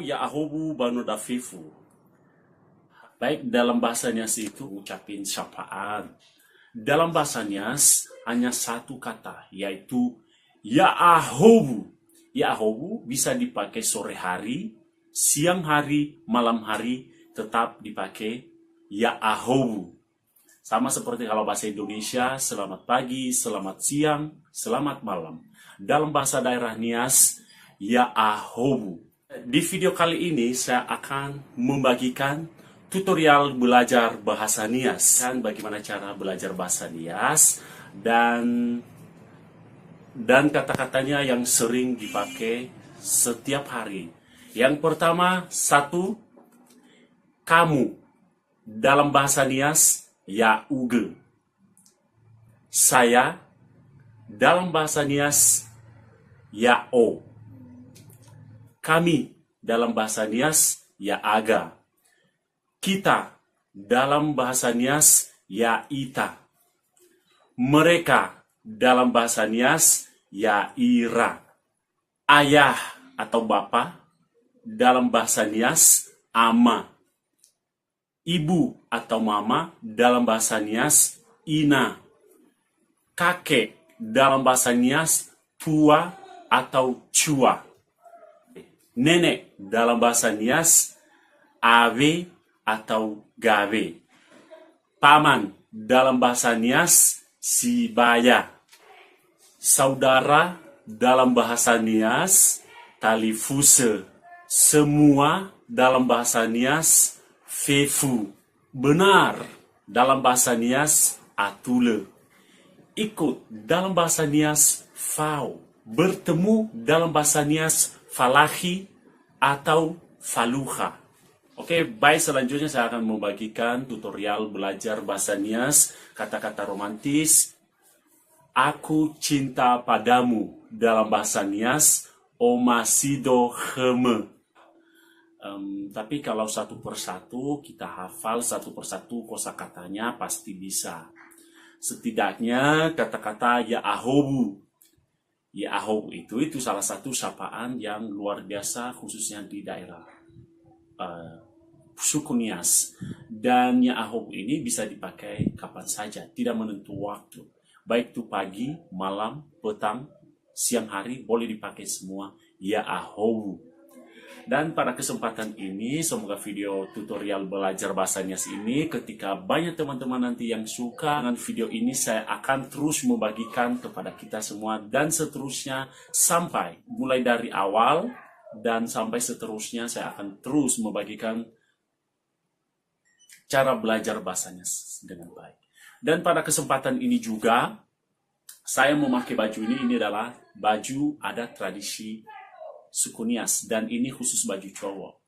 ya ahobu bano dafifu. Baik, dalam bahasa Nias itu ucapin sapaan. Dalam bahasa Nias hanya satu kata, yaitu ya ahobu. Ya ahobu bisa dipakai sore hari, siang hari, malam hari, tetap dipakai ya ahobu. Sama seperti kalau bahasa Indonesia, selamat pagi, selamat siang, selamat malam. Dalam bahasa daerah Nias, ya ahobu. Di video kali ini saya akan membagikan tutorial belajar bahasa Nias. Dan bagaimana cara belajar bahasa Nias dan kata-katanya yang sering dipakai setiap hari. Yang pertama, satu, kamu. Dalam bahasa Nias, ya uge. Saya. Dalam bahasa Nias, ya o. Kami. Dalam bahasa Nias, ya aga. Kita. Dalam bahasa Nias, ya ita. Mereka. Dalam bahasa Nias, ya ira. Ayah atau bapak. Dalam bahasa Nias, ama. Ibu atau mama dalam bahasa Nias, ina. Kakek dalam bahasa Nias, tua atau cua. Nenek dalam bahasa Nias, ave atau gave. Paman dalam bahasa Nias, sibaya. Saudara dalam bahasa Nias, talifuse. Semua dalam bahasa Nias, fefu. Benar dalam bahasa Nias, atule. Ikut dalam bahasa Nias, fau. Bertemu dalam bahasa Nias, falahi atau faluha. Oke, baik, selanjutnya saya akan membagikan tutorial belajar bahasa Nias, kata-kata romantis. Aku cinta padamu dalam bahasa Nias, omasido heme. Tapi kalau satu persatu kita hafal satu persatu kosakatanya pasti bisa. Setidaknya kata-kata ya ahobu. Ya ahobu itu salah satu sapaan yang luar biasa khususnya di daerah suku Nias. Dan ya ahobu ini bisa dipakai kapan saja, tidak menentu waktu. Baik itu pagi, malam, petang, siang hari boleh dipakai semua ya ahobu. Dan pada kesempatan ini, semoga video tutorial belajar bahasa Nias ini, ketika banyak teman-teman nanti yang suka dengan video ini, saya akan terus membagikan kepada kita semua dan seterusnya sampai mulai dari awal dan sampai seterusnya saya akan terus membagikan cara belajar bahasa Nias dengan baik. Dan pada kesempatan ini juga saya memakai baju ini adalah baju adat tradisi suku Nias, dan ini khusus baju cowok.